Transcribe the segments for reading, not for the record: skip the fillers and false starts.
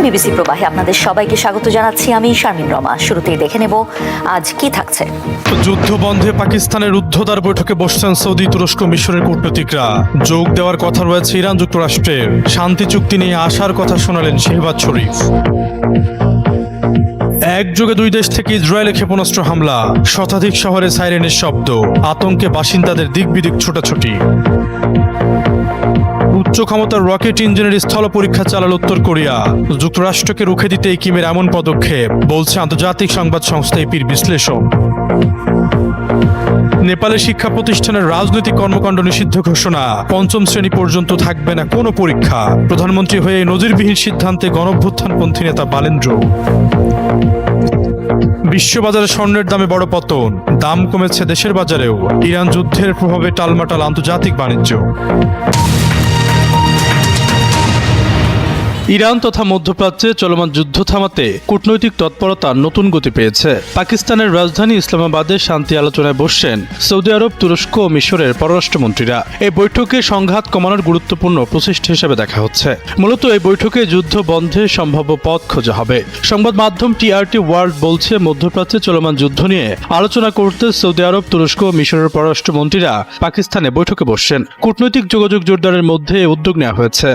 BBC প্রবাহে আপনাদের সবাইকে স্বাগত জানাচ্ছি। আমি শারমিন রমা। শুরুতেই দেখে নেব আজ কি থাকছে। যুদ্ধ বন্ধে পাকিস্তানের রুদ্ধদ্বার বৈঠকে বসছেন সৌদি, তুরস্ক, মিশরের কূটনীতিকরা। যোগ দেওয়ার কথা রয়েছে ইরান যুক্তরাষ্ট্রের। শান্তি চুক্তি নিয়ে আসার কথা শোনালেন শেহবাজ শরীফ। একযোগে দুই দেশ থেকে ইসরায়েলে ক্ষেপণাস্ত্র হামলা, শতাধিক শহরে সাইরেনের শব্দ, আতঙ্কে বাসিন্দাদের দিক বিদিক ছোটাছুটি। উচ্চ ক্ষমতার রকেট ইঞ্জিনের স্থল পরীক্ষা চালাল উত্তর কোরিয়া। যুক্তরাষ্ট্রকে রুখে দিতে কিমের এমন পদক্ষেপ, বলছে আন্তর্জাতিক সংবাদ সংস্থা এপির বিশ্লেষণ। নেপালের শিক্ষা প্রতিষ্ঠানের রাজনৈতিক কর্মকাণ্ড নিষিদ্ধ ঘোষণা, পঞ্চম শ্রেণী পর্যন্ত থাকবে না কোনো পরীক্ষা। প্রধানমন্ত্রী হয়ে নজিরবিহীন সিদ্ধান্তে গণঅভ্যুত্থানপন্থী নেতা বালেন্দ্র। বিশ্ববাজারে স্বর্ণের দামে বড় পতন, দাম কমেছে দেশের বাজারেও। ইরান যুদ্ধের প্রভাবে টালমাটাল আন্তর্জাতিক বাণিজ্য। ইরান তথা মধ্যপ্রাচ্যে চলমান যুদ্ধ থামাতে কূটনৈতিক তৎপরতা নতুন গতি পেয়েছে। পাকিস্তানের রাজধানী ইসলামাবাদে শান্তি আলোচনায় বসছেন সৌদি আরব, তুরস্ক ও মিশরের পররাষ্ট্রমন্ত্রীরা। এই বৈঠকে সংঘাত কমানোর গুরুত্বপূর্ণ প্রচেষ্টা হিসেবে দেখা হচ্ছে। মূলত এই বৈঠকে যুদ্ধ বন্ধে সম্ভাব্য পথ খোঁজা হবে। সংবাদ মাধ্যম টিআরটি ওয়ার্ল্ড বলছে, মধ্যপ্রাচ্যে চলমান যুদ্ধ নিয়ে আলোচনা করতে সৌদি আরব, তুরস্ক ও মিশরের পররাষ্ট্রমন্ত্রীরা পাকিস্তানে বৈঠকে বসছেন। কূটনৈতিক যোগাযোগ জোরদারের মধ্যে উদ্যোগ নেওয়া হয়েছে।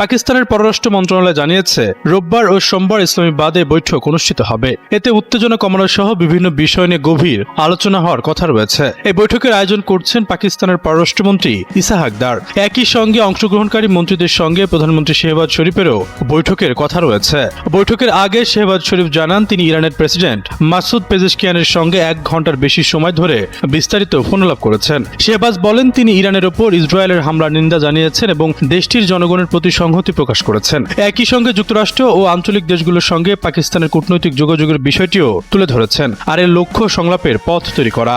পাকিস্তানের পররাষ্ট্র মন্ত্রণালয় জানিয়েছে, রোববার ও সোমবার ইসলামাবাদে বৈঠক অনুষ্ঠিত হবে। এতে উত্তেজনা কমানো সহ বিভিন্ন বিষয় নিয়ে গভীর আলোচনা হওয়ার কথা রয়েছে। এই বৈঠকের আয়োজন করছেন পাকিস্তানের পররাষ্ট্রমন্ত্রী ইসাহাক দার। একই সঙ্গে অংশগ্রহণকারী মন্ত্রীদের সঙ্গে প্রধানমন্ত্রী শেহবাজ শরীফেরও বৈঠকের কথা রয়েছে। বৈঠকের আগে শেহবাজ শরীফ জানান, তিনি ইরানের প্রেসিডেন্ট মাসুদ পেজেশকিয়ানের সঙ্গে 1 ঘন্টার বেশি সময় ধরে বিস্তারিত ফোনালাপ করেছেন। শেহবাজ বলেন, তিনি ইরানের ওপর ইসরায়েলের হামলার নিন্দা জানিয়েছেন এবং দেশটির জনগণের প্রতি সংহতি প্রকাশ করেছেন। একই সঙ্গে যুক্তরাষ্ট্র ও আঞ্চলিক দেশগুলোর সঙ্গে পাকিস্তানের কূটনৈতিক যোগাযোগের বিষয়টিও তুলে ধরেছেন। আর এর লক্ষ্য সংলাপের পথ তৈরি করা।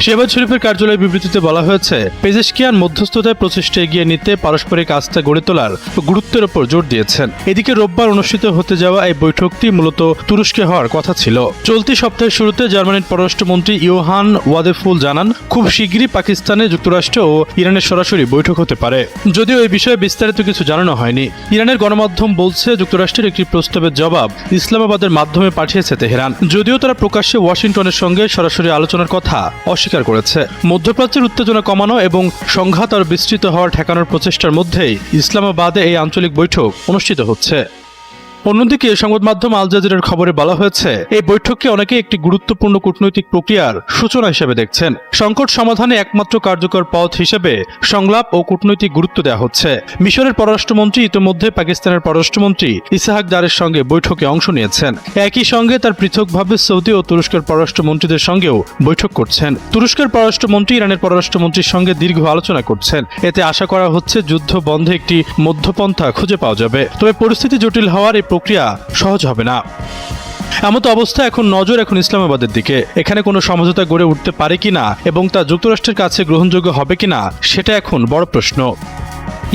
শেহবাজ শরীফের কার্যালয় বিবৃতিতে বলা হয়েছে, পেজেশকিয়ান মধ্যস্থতায় প্রচেষ্টা এগিয়ে নিতে পারস্পরিক আস্থা গড়ে তোলার গুরুত্বের উপর জোর দিয়েছেন। এদিকে রোববার অনুষ্ঠিত হতে যাওয়া এই বৈঠকটি মূলত তুরস্কে হওয়ার কথা ছিল। চলতি সপ্তাহের শুরুতে জার্মানির পররাষ্ট্রমন্ত্রী ইয়োহান ওয়াদেফুল জানান, খুব শীঘ্রই পাকিস্তানে যুক্তরাষ্ট্র ও ইরানের সরাসরি বৈঠক হতে পারে। যদিও এই বিষয়ে বিস্তারিত কিছু জানানো হয়নি। ইরানের গণমাধ্যম বলছে, যুক্তরাষ্ট্রের একটি প্রস্তাবের জবাব ইসলামাবাদের মাধ্যমে পাঠিয়েছে তেহরান। যদিও তারা প্রকাশ্যে ওয়াশিংটনের সঙ্গে সরাসরি আলোচনার কথা অস্বীকার করেছে। মধ্যপ্রাচ্যের উত্তেজনা কমানো এবং সংঘাত আর বিস্তৃত হওয়ার ঠেকানোর প্রচেষ্টার মধ্যেই ইসলামাবাদে এই আঞ্চলিক বৈঠক অনুষ্ঠিত হচ্ছে। অন্যদিকে সংবাদ মাধ্যম আল জাজিরার খবরে বলা হয়েছে, এই বৈঠককে অনেকে একটি গুরুত্বপূর্ণ কূটনৈতিক প্রক্রিয়ার সূচনা হিসেবে দেখছেন। সংকট সমাধানে একমাত্র কার্যকর পথ হিসেবে সংলাপ ও কূটনৈতিক গুরুত্ব দেওয়া হচ্ছে। মিশরের পররাষ্ট্রমন্ত্রী ইতিমধ্যে পাকিস্তানের পররাষ্ট্রমন্ত্রী ইসাহাক দারের সঙ্গে বৈঠকে অংশ নিয়েছেন। একই সঙ্গে তার পৃথকভাবে সৌদি ও তুরস্কের পররাষ্ট্রমন্ত্রীদের সঙ্গেও বৈঠক করছেন। তুরস্কের পররাষ্ট্রমন্ত্রী ইরানের পররাষ্ট্রমন্ত্রীর সঙ্গে দীর্ঘ আলোচনা করছেন। এতে আশা করা হচ্ছে যুদ্ধ বন্ধে একটি মধ্যপন্থা খুঁজে পাওয়া যাবে। তবে পরিস্থিতি জটিল হওয়ার এই প্রক্রিয়া সহজ হবে না। এমত অবস্থা এখন নজর ইসলামাবাদের দিকে। এখানে কোনো সমঝোতা গড়ে উঠতে পারে কিনা এবং তা যুক্তরাষ্ট্রের কাছে গ্রহণযোগ্য হবে কিনা, সেটা এখন বড় প্রশ্ন।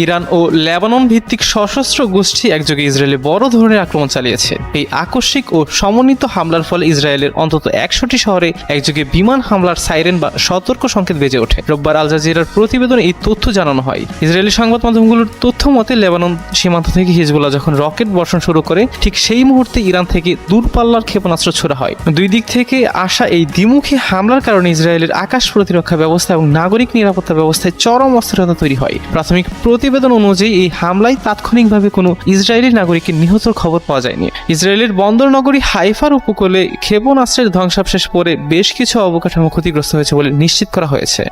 ইরান ও লেবানন ভিত্তিক সশস্ত্র গোষ্ঠী একযোগে ইসরায়েলে বড় ধরনের আক্রমণ চালিয়েছে। এই আকস্মিক ও সমন্বিত হামলার ফলে ইসরায়েলের অন্তত 100টি শহরে একযোগে বিমান হামলার সাইরেন বা সতর্ক সংকেত বেজে ওঠে। রোববার আল জাজিরার প্রতিবেদনে এই তথ্য জানানো হয়। ইসরায়েলি সংবাদ মাধ্যমগুলোর তথ্য মতে, লেবানন সীমান্ত থেকে হিজবুল্লাহ যখন রকেট বর্ষণ শুরু করে, ঠিক সেই মুহূর্তে ইরান থেকে দূরপাল্লার ক্ষেপণাস্ত্র ছোড়া হয়। দুই দিক থেকে আসা এই দ্বিমুখী হামলার কারণে ইসরায়েলের আকাশ প্রতিরক্ষা ব্যবস্থা এবং নাগরিক নিরাপত্তা ব্যবস্থায় চরম অস্থিরতা তৈরি হয়। প্রাথমিক প্রতিবেদন অনুযায়ী এই হামলায় তাৎক্ষণিকভাবে কোনো ইসরায়েলি নাগরিকের নিহতর খবর পাওয়া যায়নি। ইসরায়েলের বন্দর নগরী হাইফার উপকূলে ক্ষেপণাস্ত্রের ধ্বংসাবশেষ পড়ে বেশ কিছু অবকাঠামো ক্ষতিগ্রস্ত হয়েছে বলে নিশ্চিত করা হয়েছে।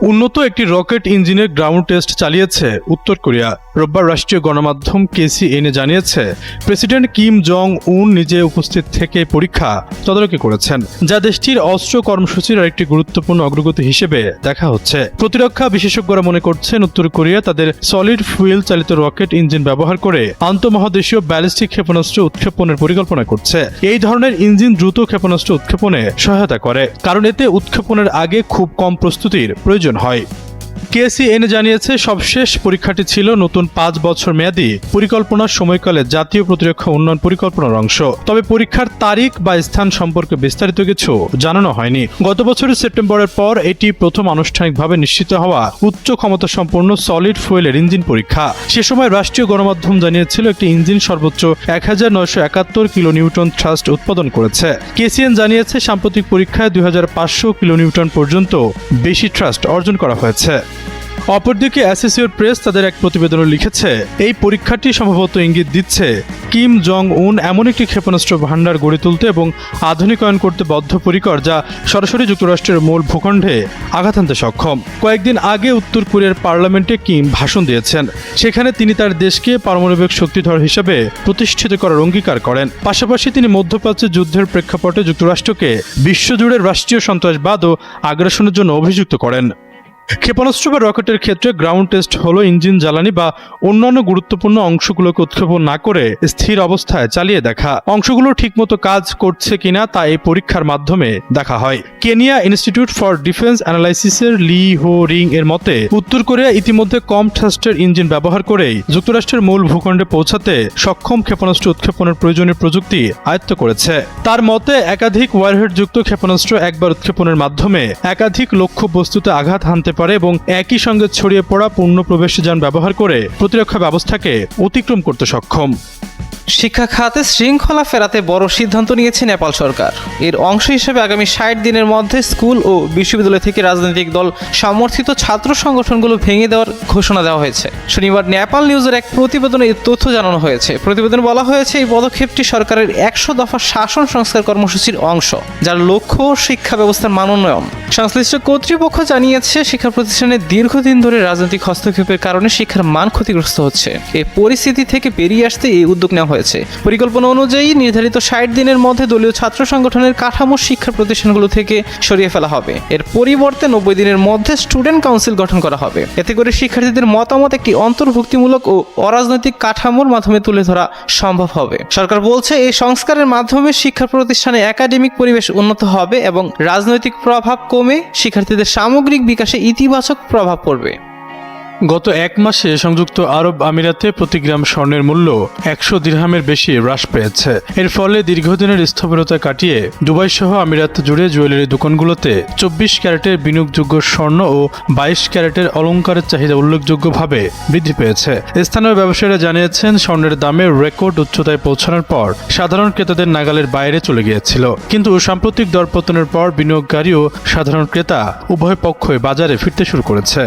উন্নত একটি রকেট ইঞ্জিনের গ্রাউন্ড টেস্ট চালিয়েছে উত্তর কোরিয়া। রোববার রাষ্ট্রীয় গণমাধ্যম KCNA জানিয়েছে, প্রেসিডেন্ট কিম জং উন নিজে উপস্থিত থেকে পরীক্ষা তদারকি করেছেন, যা দেশটির অস্ত্র কর্মসূচির আরেকটি গুরুত্বপূর্ণ অগ্রগতি হিসেবে দেখা হচ্ছে। প্রতিরক্ষা বিশেষজ্ঞরা মনে করছেন, উত্তর কোরিয়া তাদের সলিড ফুয়েল চালিত রকেট ইঞ্জিন ব্যবহার করে আন্তঃমহাদেশীয় ব্যালিস্টিক ক্ষেপণাস্ত্র উৎক্ষেপণের পরিকল্পনা করছে। এই ধরনের ইঞ্জিন দ্রুত ক্ষেপণাস্ত্র উৎক্ষেপণে সহায়তা করে, কারণ এতে উৎক্ষেপণের আগে খুব কম প্রস্তুতির প্রয়োজন হয়। কেসিএন জানিয়েছে সবশেষ পরীক্ষাটি ছিল নতুন 5 বছর মেয়াদী পরিকল্পনার সময়কালে জাতীয় প্রতিরক্ষা উন্নয়ন পরিকল্পনার অংশ। তবে পরীক্ষার তারিখ বা স্থান সম্পর্কে বিস্তারিত কিছু জানানো হয়নি। গত বছরের সেপ্টেম্বরের পর এটি প্রথম আনুষ্ঠানিকভাবে নিশ্চিত হওয়া উচ্চ ক্ষমতা সম্পন্ন সলিড ফুয়েলের ইঞ্জিন পরীক্ষা। সে সময় রাষ্ট্রীয় গণমাধ্যম জানিয়েছিল একটি ইঞ্জিন সর্বোচ্চ 1971 কিলোনিউটন থ্রাস্ট উৎপাদন করেছে। কেসিএন জানিয়েছে সাম্প্রতিক পরীক্ষায় 2500 কিলোনিউটন পর্যন্ত বেশি থ্রাস্ট অর্জন করা হয়েছে। অপরদিকে অ্যাসোসিয়েটেড প্রেস তাদের এক প্রতিবেদনে লিখেছে, এই পরীক্ষাটি সম্ভবত ইঙ্গিত দিচ্ছে কিম জং উন এমন একটি ক্ষেপণাস্ত্র ভান্ডার গড়ে তুলতে এবং আধুনিকায়ন করতে বদ্ধপরিকর যা সরাসরি যুক্তরাষ্ট্রের মূল ভূখণ্ডে আঘাত হানতে সক্ষম। কয়েকদিন আগে উত্তর কোরিয়ার পার্লামেন্টে কিম ভাষণ দিয়েছেন। সেখানে তিনি তার দেশকে পারমাণবিক শক্তিধর হিসেবে প্রতিষ্ঠিত করার অঙ্গীকার করেন। পাশাপাশি তিনি মধ্যপ্রাচ্যের যুদ্ধের প্রেক্ষাপটে যুক্তরাষ্ট্রকে বিশ্বজুড়ে রাষ্ট্রীয় সন্ত্রাসবাদ ও আগ্রাসনের জন্য অভিযুক্ত করেন। ক্ষেপণাস্ত্র বা রকেটের ক্ষেত্রে গ্রাউন্ড টেস্ট হলো ইঞ্জিন জ্বালানি বা অন্যান্য গুরুত্বপূর্ণ অংশগুলোকে উৎক্ষেপণ না করে স্থির অবস্থায় চালিয়ে দেখা। অংশগুলো ঠিকমতো কাজ করছে কিনা তা এই পরীক্ষার মাধ্যমে দেখা হয়। কেনিয়া ইনস্টিটিউট ফর ডিফেন্স অ্যানালাইসিসের লি হো রিং এর মতে উত্তর কোরিয়া ইতিমধ্যে কম থ্রাস্টের ইঞ্জিন ব্যবহার করেই যুক্তরাষ্ট্রের মূল ভূখণ্ডে পৌঁছাতে সক্ষম ক্ষেপণাস্ত্র উৎক্ষেপণের প্রয়োজনীয় প্রযুক্তি আয়ত্ত করেছে। তার মতে একাধিক ওয়ারহেড যুক্ত ক্ষেপণাস্ত্র একবার উৎক্ষেপণের মাধ্যমে একাধিক লক্ষ্য বস্তুতে আঘাত হানতে পারে এবং একই সঙ্গে ছড়িয়ে পড়া পূর্ণ প্রবেশযান ব্যবহার করে প্রতিরক্ষা ব্যবস্থাকে অতিক্রম করতে সক্ষম। শিক্ষা খাতে শৃঙ্খলা ফেরাতে বড় সিদ্ধান্ত নিয়েছে নেপাল সরকার। এর অংশ হিসেবে আগামী 60 দিনের মধ্যে স্কুল ও বিশ্ববিদ্যালয় থেকে রাজনৈতিক দল সমর্থিত ছাত্র সংগঠনগুলো ভেঙে দেওয়ার ঘোষণা দেওয়া হয়েছে। শনিবার নেপাল নিউজের এক প্রতিবেদনে এই তথ্য জানানো হয়েছে। প্রতিবেদনে বলা হয়েছে এই পদক্ষেপটি সরকারের 100 দফা শাসন সংস্কার কর্মসূচির অংশ, যার লক্ষ্য শিক্ষা ব্যবস্থার মান উন্নয়ন। সংশ্লিষ্ট কর্তৃপক্ষ জানিয়েছে শিক্ষা প্রতিষ্ঠানে দীর্ঘদিন ধরে রাজনৈতিক হস্তক্ষেপের কারণে শিক্ষার মান ক্ষতিগ্রস্ত হচ্ছে। এই পরিস্থিতি থেকে বেরিয়ে আসতে এই উদ্যোগ নেওয়া হয়েছে। পরিকল্পনা অনুযায়ী নির্ধারিত 60 দিনের মধ্যে দলীয় ছাত্র সংগঠনের কাঠামো শিক্ষা প্রতিষ্ঠানগুলো থেকে সরিয়ে ফেলা হবে। এর পরিবর্তে 90 দিনের মধ্যে স্টুডেন্ট কাউন্সিল গঠন করা হবে। এতে করে শিক্ষার্থীদের মতামত একটি অন্তর্ভুক্তিমূলক ও অরাজনৈতিক কাঠামোর মাধ্যমে তুলে ধরা সম্ভব হবে। সরকার বলছে এই সংস্কারের মাধ্যমে শিক্ষা প্রতিষ্ঠানে একাডেমিক পরিবেশ উন্নত হবে এবং রাজনৈতিক প্রভাব কমে শিক্ষার্থীদের সামগ্রিক বিকাশে ইতিবাচক প্রভাব পড়বে। গত এক মাসে সংযুক্ত আরব আমিরাতে প্রতি গ্রাম স্বর্ণের মূল্য 100 দিরহামের বেশি হ্রাস পেয়েছে। এর ফলে দীর্ঘদিনের স্থবিরতা কাটিয়ে দুবাই সহ আমিরাত জুড়ে জুয়েলারি দোকানগুলোতে 24 ক্যারেটের বিনিয়োগযোগ্য স্বর্ণ ও 22 ক্যারেটের অলংকারের চাহিদা উল্লেখযোগ্যভাবে বৃদ্ধি পেয়েছে। স্থানীয় ব্যবসায়ীরা জানিয়েছেন স্বর্ণের দামে রেকর্ড উচ্চতায় পৌঁছানোর পর সাধারণ ক্রেতাদের নাগালের বাইরে চলে গিয়েছিল। কিন্তু সাম্প্রতিক দরপতনের পর বিনিয়োগকারী ও সাধারণ ক্রেতা উভয় পক্ষই বাজারে ফিরতে শুরু করেছে।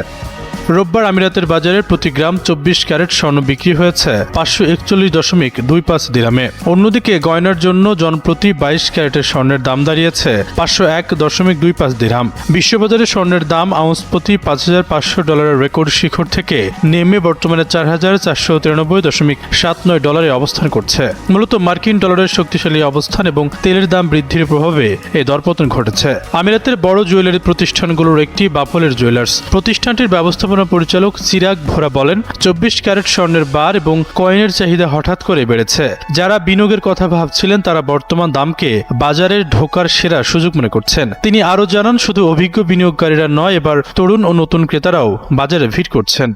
রোববার আমিরাতের বাজারে প্রতি গ্রাম 24 ক্যারেট স্বর্ণ বিক্রি হয়েছে 541.25 দিরহামে। অন্যদিকে গয়নার জন্য জনপ্রতি 22 ক্যারেটের স্বর্ণের দাম দাঁড়িয়েছে 501.25 দিরহাম। বিশ্ববাজারে স্বর্ণের দাম আউন্স প্রতি $5,500 রেকর্ড শিখর থেকে নেমে বর্তমানে $4,493.79 অবস্থান করছে। মূলত মার্কিন ডলারের শক্তিশালী অবস্থান এবং তেলের দাম বৃদ্ধির প্রভাবে এই দরপতন ঘটেছে। আমিরাতের বড় জুয়েলারি প্রতিষ্ঠানগুলোর একটি বাফলের জুয়েলার্স। প্রতিষ্ঠানটির ব্যবস্থাপনা পরিচালক চিরাগ ভোরা বলেন, 24 ক্যারেট স্বর্ণের বার এবং কয়েনের চাহিদা হঠাৎ করে বেড়েছে। যারা বিনিয়োগের কথা ভাবছিলেন তারা বর্তমান দামকে বাজারের ঢোকার সেরা সুযোগ মনে করছেন। তিনি আরও জানান, শুধু অভিজ্ঞ বিনিয়োগকারীরা নয়, এবার তরুণ ও নতুন ক্রেতারাও বাজারে ভিড় করছেন।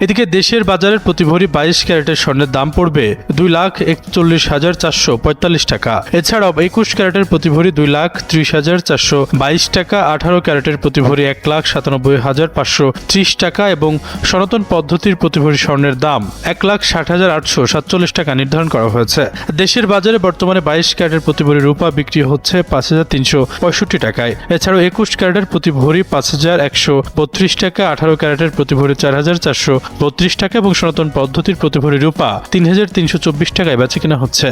এদিকে দেশের বাজারের প্রতি ভরি 22 ক্যারেটের স্বর্ণের দাম পড়বে 2,41,445 টাকা। এছাড়াও 21 ক্যারেটের প্রতি ভরি 2,30,422 টাকা, 18 ক্যারেটের প্রতি ভরি 1,97,530 টাকা এবং সনাতন পদ্ধতির প্রতি ভরি স্বর্ণের দাম 1,60,847 টাকা নির্ধারণ করা হয়েছে। দেশের বাজারে বর্তমানে 22 ক্যারেটের প্রতি ভরি রূপা বিক্রি হচ্ছে 5,365 টাকায়। এছাড়াও 21 ক্যারেটের প্রতি ভরি 5,132 টাকা, 18 ক্যারেটের প্রতি ভরি 4,432 টাকা এবং সনাতন পদ্ধতির প্রতি ভরি রূপা 3,324 টাকায় বেচা কেনা হচ্ছে।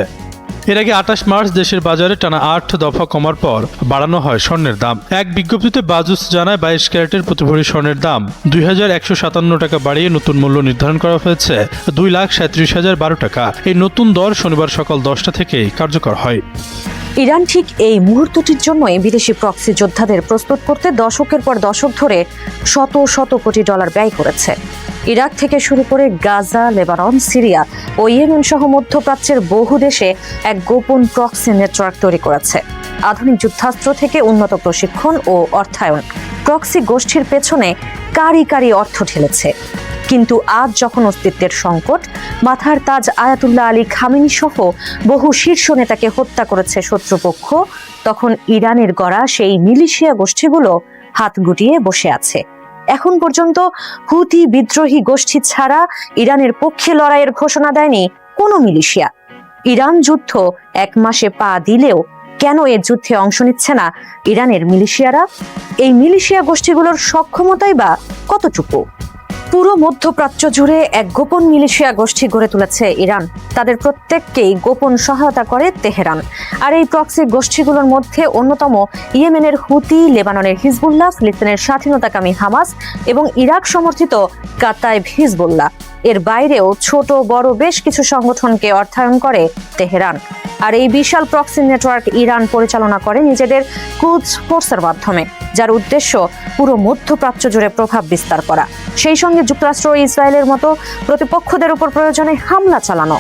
এর আগে 28 মার্চ দেশের বাজারে টানা 8 দফা কমার পর বাড়ানো হয় স্বর্ণের দাম। এক বিজ্ঞপ্তিতে বাজুস জানায় 22 ক্যারেটের প্রতি ভরি স্বর্ণের দাম 2,157 টাকা বাড়িয়ে নতুন মূল্য নির্ধারণ করা হয়েছে 2,37,012 টাকা। এই নতুন দর শনিবার সকাল 10টা থেকেই কার্যকর হয়। ইরান ঠিক এই মুহূর্তটির জন্যই বিদেশি প্রক্সি যোদ্ধাদের প্রস্তুত করতে দশকের পর দশক ধরে শত শত কোটি ডলার ব্যয় করেছে। ইরাক থেকে শুরু করে গাজা, লেবানন, সিরিয়া ও ইয়েমেন সহ মধ্যপ্রাচ্যের বহু দেশে এক গোপন প্রক্সি নেটওয়ার্ক তৈরি করেছে। আধুনিক যুদ্ধাস্ত্র থেকে উন্নত প্রশিক্ষণ ও অর্থায়ন, প্রক্সি গোষ্ঠীর পেছনে কারি কারি অর্থ ঢেলেছে। কিন্তু আজ যখন অস্তিত্বের সংকট, মাথার তাজ আয়াতুল্লাহ আলী খামেনি সহ বহু শীর্ষ নেতাকে হত্যা করেছে শত্রুপক্ষ, তখন ইরানের গড়া সেই মিলিশিয়া গোষ্ঠীগুলো হাত গুটিয়ে বসে আছে। এখন পর্যন্ত হুথি বিদ্রোহী গোষ্ঠী ছাড়া ইরানের পক্ষে লড়াইয়ের ঘোষণা দেয়নি কোনো মিলিশিয়া। ইরান যুদ্ধ 1 মাসে পা দিলেও কেন এর যুদ্ধে অংশ নিচ্ছে না ইরানের মিলিশিয়ারা? এই মিলিশিয়া গোষ্ঠীগুলোর সক্ষমতাই বা কতটুকু? পুরো মধ্যপ্রাচ্য জুড়ে এক গোপন মিলিশিয়া গোষ্ঠী গড়ে তুলেছে ইরান। তাদের প্রত্যেককেই গোপন সহায়তা করে তেহরান। আর এই প্রক্সি গোষ্ঠীগুলোর মধ্যে অন্যতম ইয়েমেনের হুতি, লেবাননের হিজবুল্লাহ, ফিলিস্তিনের স্বাধীনতাকামী হামাস এবং ইরাক সমর্থিত কাতাইব হিজবুল্লাহ। এর বাইরেও ছোট বড় বেশ কিছু সংগঠনকে অর্থায়ন করে তেহরান। আর এই বিশাল প্রক্সি নেটওয়ার্ক ইরান পরিচালনা করে নিজেদের কুদস ফোর্সের মাধ্যমে, যার উদ্দেশ্য পুরো মধ্যপ্রাচ্য জুড়ে প্রভাব বিস্তার করা, সেই সঙ্গে যুক্তরাষ্ট্র ও ইসরায়েলের মতো প্রতিপক্ষদের উপর প্রয়োজনে হামলা চালানো।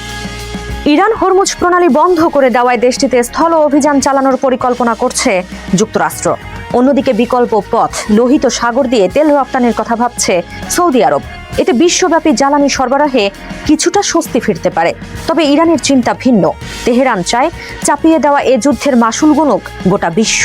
ইরান হরমুজ প্রণালী বন্ধ করে দেওয়ায় দেশটিতে স্থল অভিযান চালানোর পরিকল্পনা করছে যুক্তরাষ্ট্র। অন্যদিকে বিকল্প পথ লোহিত সাগর দিয়ে তেল রপ্তানির কথা ভাবছে সৌদি আরব। এতে বিশ্বব্যাপী জ্বালানি সরবরাহে কিছুটা স্বস্তি ফিরতে পারে। তবে ইরানের চিন্তা ভিন্ন। তেহরান চায় চাপিয়ে দেওয়া এ যুদ্ধের মাসুল গুনুক গোটা বিশ্ব।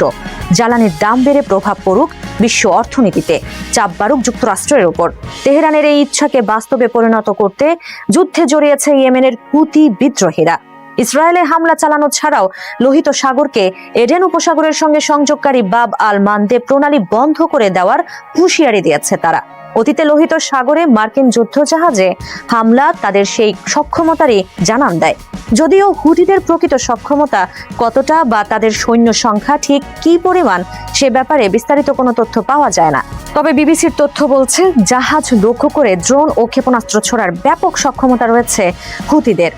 জ্বালানির দাম বেড়ে প্রভাব পড়ুক বিশ্ব অর্থনীতিতে, চাপ বাড়ুক যুক্তরাষ্ট্রের উপর। তেহরানের এই ইচ্ছাকে বাস্তবে পরিণত করতে যুদ্ধে জড়িয়েছে ইয়েমেনের হুতি বিদ্রোহীরা। ইসরায়েলে হামলা চালানো ছাড়াও লোহিত সাগরকে এডেন উপসাগরের সঙ্গে সংযোগকারী বাব আল মানদেব প্রণালী বন্ধ করে দেওয়ার হুঁশিয়ারি দিয়েছে তারা। অতীতে লোহিত সাগরে মার্কিন যুদ্ধজাহাজে হামলা তাদের সেই সক্ষমতারই জানান দেয়। যদিও হুতিদের প্রকৃত সক্ষমতা কতটা বা তাদের সৈন্য সংখ্যা ঠিক কী পরিমাণ সে ব্যাপারে বিস্তারিত কোনো তথ্য পাওয়া যায় না। তবে বিবিসির তথ্য বলছে, জাহাজ লক্ষ্য করে ড্রোন ও ক্ষেপণাস্ত্র ছোড়ার ব্যাপক সক্ষমতা রয়েছে হুতিদের,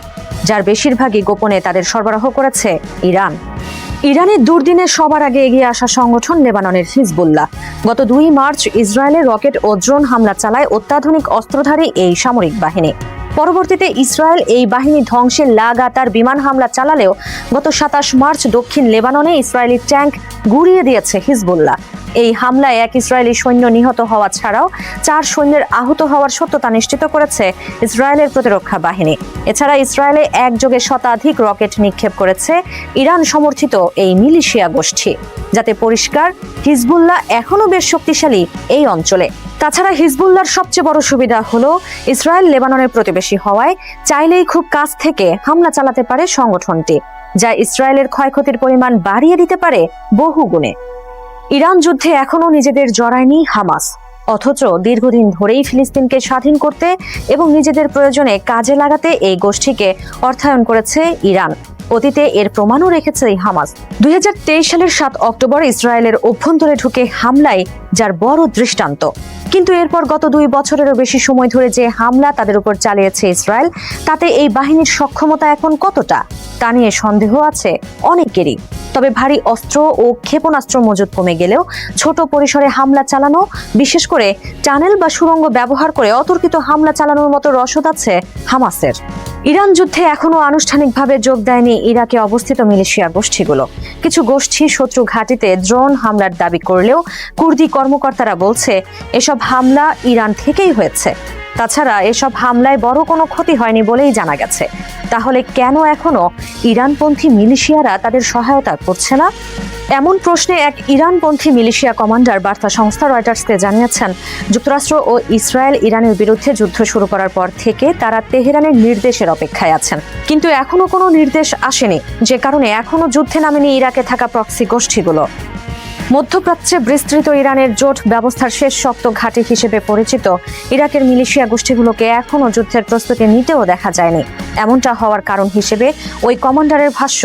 যার বেশিরভাগই গোপনে তাদের সরবরাহ করেছে ইরান। ইরানের দুর্দিনে সবার আগে এগিয়ে আসা সংগঠন লেবাননের হিজবুল্লাহ। গত 2 মার্চ ইসরায়েলে রকেট ও ড্রোন হামলা চালায় অত্যাধুনিক অস্ত্রধারী এই সামরিক বাহিনী। পরবর্তীতে ইসরায়েল এই বাহিনী ধ্বংসে লাগাতার বিমান হামলা চালালেও গত 27 মার্চ দক্ষিণ লেবাননে ইসরায়েলি ট্যাঙ্ক গুঁড়িয়ে দিয়েছে হিজবুল্লাহ। এই হামলায় 1 ইসরায়েলি সৈন্য নিহত হওয়া ছাড়াও 4 সৈন্যের আহত হওয়ার সত্যতা নিশ্চিত করেছে ইসরায়েলের প্রতিরক্ষা বাহিনী। এছাড়া ইসরায়েলে একযোগে শতাধিক রকেট নিক্ষেপ করেছে ইরান সমর্থিত এই মিলিশিয়া গোষ্ঠী, যাতে পরিষ্কার হিজবুল্লাহ এখনও বেশ শক্তিশালী এই অঞ্চলে। তাছাড়া হিজবুল্লাহর সবচেয়ে বড় সুবিধা হলো ইসরায়েল লেবাননের প্রতিবেশী হওয়ায় চাইলেই খুব কাছ থেকে হামলা চালাতে পারে সংগঠনটি, যা ইসরায়েলের ক্ষয়ক্ষতির পরিমাণ বাড়িয়ে দিতে পারে বহু গুণে। ইরান যুদ্ধে এখনো নিজেদের জড়ায়নি হামাস, অথচ দীর্ঘদিন ধরেই ফিলিস্তিনকে স্বাধীন করতে এবং নিজেদের প্রয়োজনে কাজে লাগাতে এই গোষ্ঠীকে অর্থায়ন করেছে ইরান। অতীতে এর প্রমাণও রেখেছে এই হামাস। 2023 সালের 7 অক্টোবর ইসরায়েলের অভ্যন্তরে ঢুকে হামলায় যার বড় দৃষ্টান্ত। কিন্তু এরপর গত 2 বছরেরও বেশি সময় ধরে যে হামলা তাদের উপর চালিয়েছে ইসরায়েল, তাতে এই বাহিনীর সক্ষমতা এখন কতটা তা নিয়ে সন্দেহ আছে অনেকেরই। তবে ভারী অস্ত্র ও ক্ষেপণাস্ত্র মজুত কমে গেলেও ছোট পরিসরে হামলা চালানো, বিশেষ করে টানেল বা সুড়ঙ্গ ব্যবহার করে অতর্কিত হামলা চালানোর মতো রসদ আছে হামাসের। ইরান যুদ্ধে এখনো আনুষ্ঠানিকভাবে যোগ দেয়নি ইরাকে অবস্থিত মিলিশিয়া গোষ্ঠীগুলো। কিছু গোষ্ঠী শত্রু ঘাঁটিতে ড্রোন হামলার দাবি করলেও কুর্দি কর্মকর্তারা বলছে এসব হামলা ইরান থেকেই হয়েছে। তাছাড়া এসব হামলায় বড় কোনো ক্ষতি হয়নি বলেই জানা গেছে। তাহলে কেন এখনো ইরানপন্থী মিলিশিয়ারা তাদের সহায়তা করছে না? এমন প্রশ্নে এক ইরানপন্থী মিলিশিয়া কমান্ডার বার্তা সংস্থা রয়টার্সকে জানিয়েছেন, যুক্তরাষ্ট্র ও ইসরায়েল ইরানের বিরুদ্ধে যুদ্ধ শুরু করার পর থেকে তারা তেহরানের নির্দেশের অপেক্ষায় আছেন, কিন্তু এখনো কোনো নির্দেশ আসেনি, যে কারণে এখনো যুদ্ধে নামেনি ইরাকে থাকা প্রক্সি গোষ্ঠীগুলো। মধ্যপ্রাচ্যে বিস্তৃত ইরানের জোট ব্যবস্থার শেষ শক্ত ঘাঁটি হিসেবে পরিচিত ইরাকের মিলিশিয়া গোষ্ঠীগুলোকে এখনো যুদ্ধের প্রস্তুতি নিতেও দেখা যায়নি। এমনটা হওয়ার কারণ হিসেবে ওই কমান্ডারের ভাষ্য,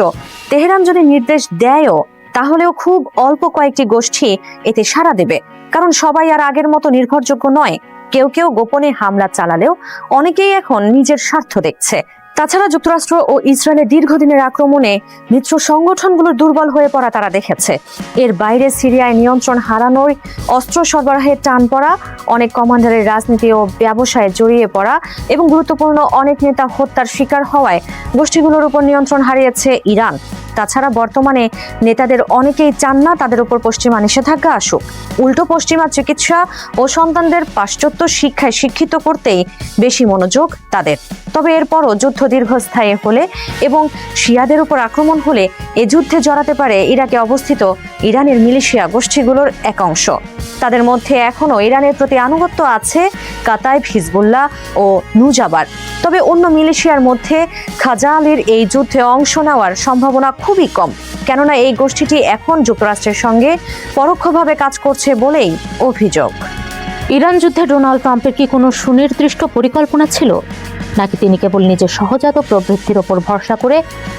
তেহরান যদি নির্দেশ দেয়ও তাহলেও খুব অল্প কয়েকটি গোষ্ঠী এতে সাড়া দেবে, কারণ সবাই আর আগের মতো নির্ভরযোগ্য নয়। কেউ কেউ গোপনে হামলা চালালেও অনেকেই এখন নিজের স্বার্থ দেখছে। তাছাড়া যুক্তরাষ্ট্র ও ইসরায়েলের দীর্ঘদিনের আক্রমণে মিত্র সংগঠনগুলোর দুর্বল হয়ে পড়া তারা দেখেছে। এর বাইরে সিরিয়ায় নিয়ন্ত্রণ হারানোর, অস্ত্র সরবরাহে টান পড়া, অনেক কমান্ডারের রাজনীতি ও ব্যবসায় জড়িয়ে পড়া এবং গুরুত্বপূর্ণ অনেক নেতা হত্যার শিকার হওয়ায় গোষ্ঠীগুলোর উপর নিয়ন্ত্রণ হারিয়েছে ইরান। তাছাড়া বর্তমানে নেতাদের অনেকেই চান না তাদের উপর পশ্চিমা নিষেধাজ্ঞা আসুক। উল্টো পশ্চিমা চিকিৎসা ও সন্তানদের পাশ্চাত্য শিক্ষায় শিক্ষিত করতেই বেশি মনোযোগ তাদের। তবে এরপরও যুদ্ধ দীর্ঘস্থায়ী হলে এবং শিয়াদের উপর আক্রমণ হলে এ যুদ্ধে জড়াতে পারে ইরাকে অবস্থিত ইরানের মিলিশিয়া গোষ্ঠীগুলোর এক অংশ। তাদের মধ্যে এখনও ইরানের প্রতি আনুগত্য আছে কাতাইব, হিজবুল্লাহ ও নুজাবার। তবে অন্য মিলিশিয়ার মধ্যে খাজালির এই যুদ্ধে অংশ নেওয়ার সম্ভাবনা খুবই কম, কেননা এই গোষ্ঠীটি এখন যুক্তরাষ্ট্রের সঙ্গে পরোক্ষভাবে কাজ করছে বলেই অভিযোগ। ইরান যুদ্ধে ডোনাল্ড ট্রাম্পের কি কোনো সুনির্দিষ্ট পরিকল্পনা ছিল, নাকি তিনি কেবল নিজের সহজাত প্রবৃত্তির ওপর ভরসা করে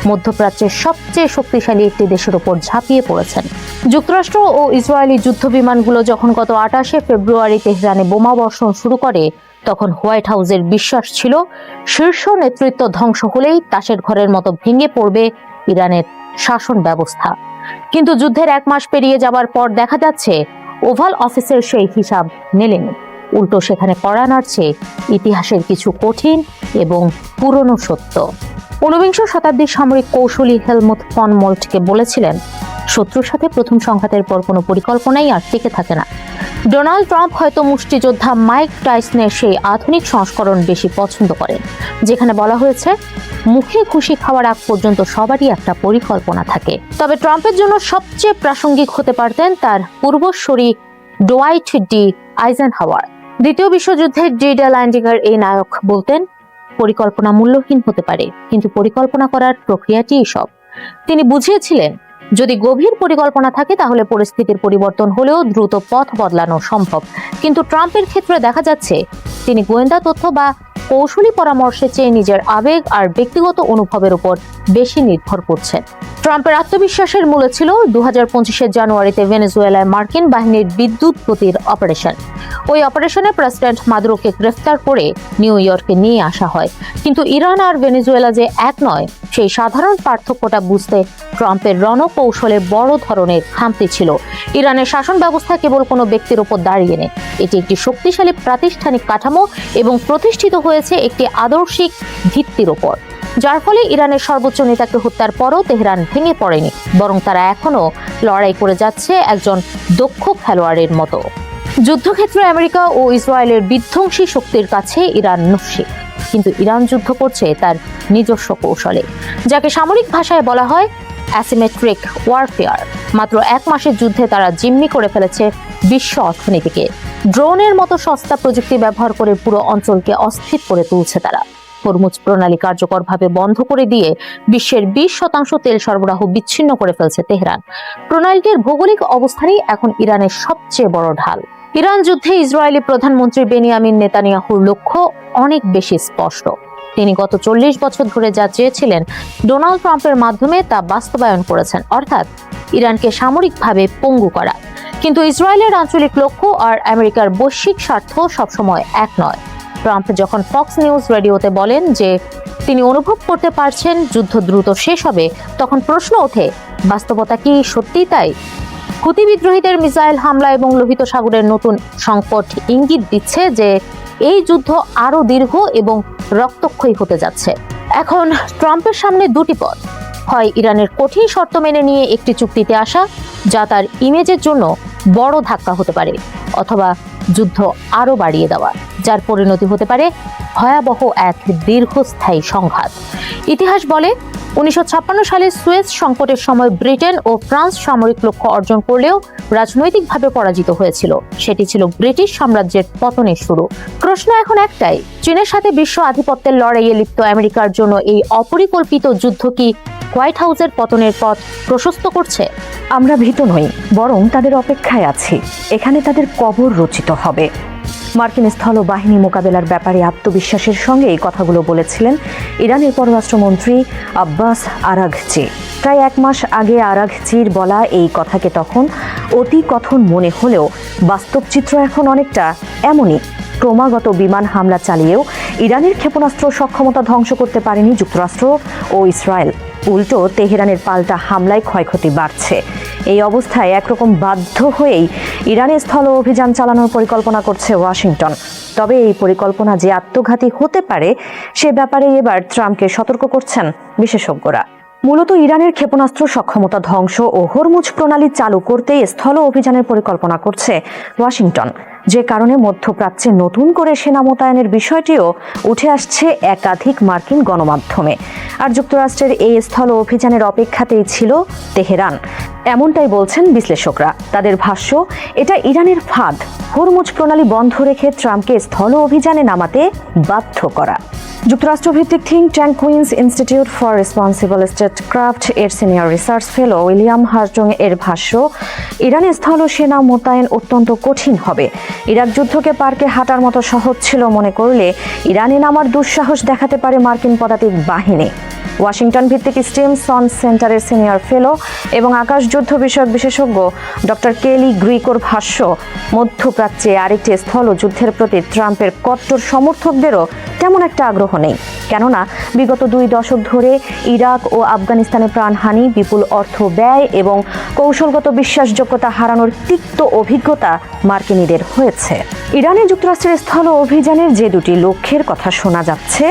মধ্যপ্রাচ্যের সবচেয়ে শক্তিশালী একটি দেশের ওপর ঝাঁপিয়ে পড়েছেন? যুক্তরাষ্ট্র ও ইসরায়েলি যুদ্ধ বিমানগুলো যখন গত 28 ফেব্রুয়ারি তেহরানে বোমা বর্ষণ শুরু করে, তখন হোয়াইট হাউসের বিশ্বাস ছিল শীর্ষ নেতৃত্ব ধ্বংস হলেই তাসের ঘরের মতো ভেঙে পড়বে ইরানের শাসন ব্যবস্থা। কিন্তু যুদ্ধের 1 মাস পেরিয়ে যাবার পর দেখা যাচ্ছে ওভাল অফিসের সেই হিসাব মেলেনি। উল্টো সেখানে কড়া নাড়ছে ইতিহাসের কিছু কঠিন এবং পুরনো সত্য। 19 শতাব্দীর সামরিক কৌশলী হেলমুথ ফন মোল্টকে বলেছিলেন, শত্রুর সাথে প্রথম সংঘাতের পর কোনো পরিকল্পনাই আর টিকে থাকে না। ডোনাল্ড ট্রাম্প হয়তো মুষ্টিযোদ্ধা মাইক টাইসনের সেই আধুনিক সংস্করণ বেশি পছন্দ করেন, যেখানে বলা হয়েছে মুখে খুশি খাওয়ার আগ পর্যন্ত সবারই একটা পরিকল্পনা থাকে। তবে ট্রাম্পের জন্য সবচেয়ে প্রাসঙ্গিক হতে পারতেন তার পূর্বসূরি ডোয়াইট ডি আইজেনহাওয়ার। দ্বিতীয় বিশ্বযুদ্ধের ডি-ডে ল্যান্ডিংয়ের এই নায়ক বলতেন, পরিকল্পনা মূল্যহীন হতে পারে, কিন্তু পরিকল্পনা করার প্রক্রিয়াটিই সব। তিনি বুঝিয়েছিলেন, যদি গভীর পরিকল্পনা থাকে তাহলে পরিস্থিতির পরিবর্তন হলেও দ্রুত পথ বদলানো সম্ভব। কিন্তু ট্রাম্পের ক্ষেত্রে দেখা যাচ্ছে তিনি গোয়েন্দা তথ্য বা কৌশলী পরামর্শের চেয়ে নিজের আবেগ আর ব্যক্তিগত অনুভবের উপর বেশি নির্ভর করছেন। ট্রাম্পের আত্মবিশ্বাসের মূলে ছিল 2025 জানুয়ারিতে ভেনেজুয়েলায় মার্কিন বাহিনীর বিদ্যুৎ গতির অপারেশন। ওই অপারেশনে প্রেসিডেন্ট মাদুরোকে গ্রেফতার করে নিউ ইয়র্কে নিয়ে আসা হয়। কিন্তু ইরান আর ভেনেজুয়েলা যে এক নয়, সেই সাধারণ পার্থক্যটা বুঝতে ট্রাম্পের রণকৌশলে বড় ধরনের খামতি ছিল। ইরানের শাসন ব্যবস্থা কেবল কোনো ব্যক্তির উপর দাঁড়িয়ে নেই, এটি একটি শক্তিশালী প্রাতিষ্ঠানিক কাঠামো এবং প্রতিষ্ঠিত হয়েছে একটি আদর্শিক ভিত্তির উপর, যার ফলে ইরানের সর্বোচ্চ নেতাকে হত্যার পরও তেহরান ভেঙে পড়েনি, বরং তারা এখনো লড়াই করে যাচ্ছে একজন দক্ষ খেলোয়াড়ের মতো। যুদ্ধক্ষেত্রে আমেরিকা ও ইসরায়েলের বিধ্বংসী শক্তির কাছে ইরান নস্যি, কিন্তু ইরান যুদ্ধ করছে তার নিজস্ব কৌশলে, যাকে সামরিক ভাষায় বলা হয় অ্যাসিমেট্রিক ওয়ারফেয়ার। মাত্র 1 মাসের যুদ্ধে তারা জিম্মি করে ফেলেছে বিশ্ব অর্থনীতিকে। ড্রোনের মতো সস্তা প্রযুক্তি ব্যবহার করে পুরো অঞ্চলকে অস্থির করে তুলছে তারা। হরমুজ প্রণালী কার্যকরভাবে বন্ধ করে দিয়ে বিশ্বের 20% তেল সরবরাহ বিচ্ছিন্ন করে ফেলছে তেহরান। প্রণালীটির ভৌগোলিক অবস্থানই এখন ইরানের সবচেয়ে বড় ঢাল। ইরান যুদ্ধে ইসরায়েলি প্রধানমন্ত্রী বেনিয়ামিন নেতানিয়াহুর লক্ষ্য অনেক বেশি স্পষ্ট। তিনি গত 40 বছর ধরে যা চেয়েছিলেন ডোনাল্ড ট্রাম্পের মাধ্যমে তা বাস্তবায়ন করেছেন, অর্থাৎ ইরানকে সামরিকভাবে পঙ্গু করা। কিন্তু ইসরায়েলের আঞ্চলিক লক্ষ্য আর আমেরিকার বৈশ্বিক স্বার্থ সবসময় এক নয়। ট্রাম্প যখন ফক্স নিউজ রেডিওতে বলেন যে তিনি অনুভব করতে পারছেন যুদ্ধ দ্রুত শেষ হবে, তখন প্রশ্ন ওঠে, বাস্তবতা কি সত্যিই তাই? হুতি বিদ্রোহীদের মিসাইল হামলা এবং লোহিত সাগরের নতুন সংকট ইঙ্গিত দিচ্ছে যে এই যুদ্ধ আরো দীর্ঘ এবং রক্তক্ষয়ী হতে যাচ্ছে। এখন ট্রাম্পের সামনে দুটি পথ, হয় ইরানের কঠিন শর্ত মেনে নিয়ে একটি চুক্তিতে আসা, যা তার ইমেজের জন্য বড় ধাক্কা হতে পারে, অথবা যুদ্ধ আরো বাড়িয়ে দেওয়া, যার পরিণতি হতে পারে ভয়াবহ এক দীর্ঘস্থায়ী সংঘাত। ইতিহাস বলে 1956 সালে সুয়েজ সংকটের সময় ব্রিটেন ও ফ্রান্স সামরিক লক্ষ্য অর্জন করলেও রাজনৈতিকভাবে পরাজিত হয়েছিল। সেটি ছিল ব্রিটিশ সাম্রাজ্যের পতনের শুরু। প্রশ্ন এখন একটাই, চীনের সাথে বিশ্ব আধিপত্যের লড়াইয়ে লিপ্ত আমেরিকার জন্য এই অপরিকল্পিত যুদ্ধ কি হোয়াইট হাউসের পতনের পথ প্রশস্ত করছে? আমরা ভীত নই, বরং তাদের অপেক্ষায় আছি। এখানে তাদের কবর রচিত হবে। মার্কিন স্থল বাহিনী মোকাবেলার ব্যাপারে আত্মবিশ্বাসের সঙ্গে এই কথাগুলো বলেছিলেন ইরানের পররাষ্ট্রমন্ত্রী আব্বাস আরাঘচি। প্রায় 1 মাস আগে আরাঘচির বলা এই কথাকে তখন অতি কথন মনে হলেও বাস্তব চিত্র এখন অনেকটা এমনই। ক্রমাগত বিমান হামলা চালিয়েও ইরানের ক্ষেপণাস্ত্র সক্ষমতা ধ্বংস করতে পারেনি যুক্তরাষ্ট্র ও ইসরায়েল। উল্টো তেহরানের পাল্টা হামলায় ক্ষয়ক্ষতি বাড়ছে। এই অবস্থায় একরকম বাধ্য হয়েই ইরানে স্থল অভিযান চালানোর পরিকল্পনা করছে ওয়াশিংটন। তবে এই পরিকল্পনা যে আত্মঘাতী হতে পারে সে ব্যাপারে এবার ট্রাম্পকে সতর্ক করছেন বিশেষজ্ঞরা। মূলত ইরানের ক্ষেপণাস্ত্র সক্ষমতা ধ্বংস ও হরমুজ প্রণালী চালু করতে স্থল অভিযানের পরিকল্পনা করছে ওয়াশিংটন, যে কারণে মধ্যপ্রাচ্যে নতুন করে সেনা মোতায়েনের বিষয়টিও উঠে আসছে একাধিক মার্কিন গণমাধ্যমে। আর যুক্তরাষ্ট্রের এই স্থল অভিযানের অপেক্ষাতেই ছিল তেহরান, এমনটাই বলছেন বিশ্লেষকরা। তাদের ভাষ্য, এটা ইরানের ফাঁদ, হরমুজ প্রণালী বন্ধ রেখে ট্রাম্পকে স্থল অভিযানে নামাতে বাধ্য করা। যুক্তরাষ্ট্রভিত্তিক think tank Quincy Institute for Responsible Statecraft এর senior research fellow William Hartung এর ভাষ্য, ইরানে স্থল সেনা মোতায়েন অত্যন্ত কঠিন হবে। ইরাক যুদ্ধকে পার্কে হাঁটার মতো সহজ ছিল মনে করলে ইরানে নামার দুঃসাহস দেখাতে পারে মার্কিন পদাতিক বাহিনী। ওয়াশিংটন ভিত্তিক স্টিমসন সেন্টারের সিনিয়র ফেলো এবং আকাশ যুদ্ধ বিষয়ক বিশেষজ্ঞ ডক্টর কেলি গ্রিকোর ভাষ্য, মধ্যপ্রাচ্যে আরেকটি স্থল যুদ্ধের প্রতি ট্রাম্পের কট্টর সমর্থকদেরও তেমন একটা আগ্রহ নেই। কেননা বিগত 2 দশক ধরে ইরাক ও আফগানিস্তানে প্রাণহানি, বিপুল অর্থ ব্যয় এবং কৌশলগত বিশ্বাসযোগ্যতা হারানোর তিক্ত অভিজ্ঞতা মার্কিনীদের হয়েছে। ইরানে যুক্তরাষ্ট্রের স্থল অভিযানের যে 2টি লক্ষ্যের কথা শোনা যাচ্ছে,